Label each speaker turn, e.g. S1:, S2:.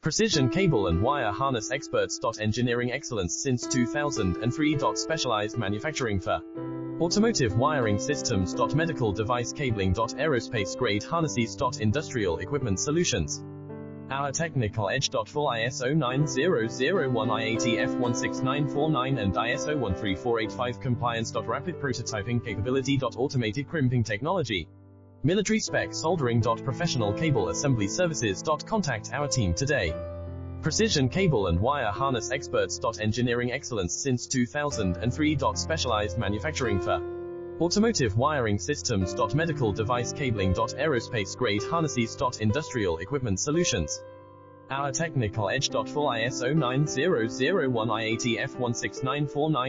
S1: Precision cable and wire harness experts. Engineering excellence since 2003. Specialized manufacturing for automotive wiring systems. Medical device cabling. Aerospace grade harnesses. Industrial equipment solutions. Our technical edge. Full ISO 9001 IATF 16949 and ISO 13485 compliance. Rapid prototyping capability. Automated crimping technology. Military spec soldering. Professional cable assembly services. Contact our team today. Precision cable and wire harness experts. Engineering excellence since 2003. Specialized manufacturing for automotive wiring systems. Medical device cabling. Aerospace grade harnesses. Industrial equipment solutions. Our technical edge. Full ISO 9001 IATF 16949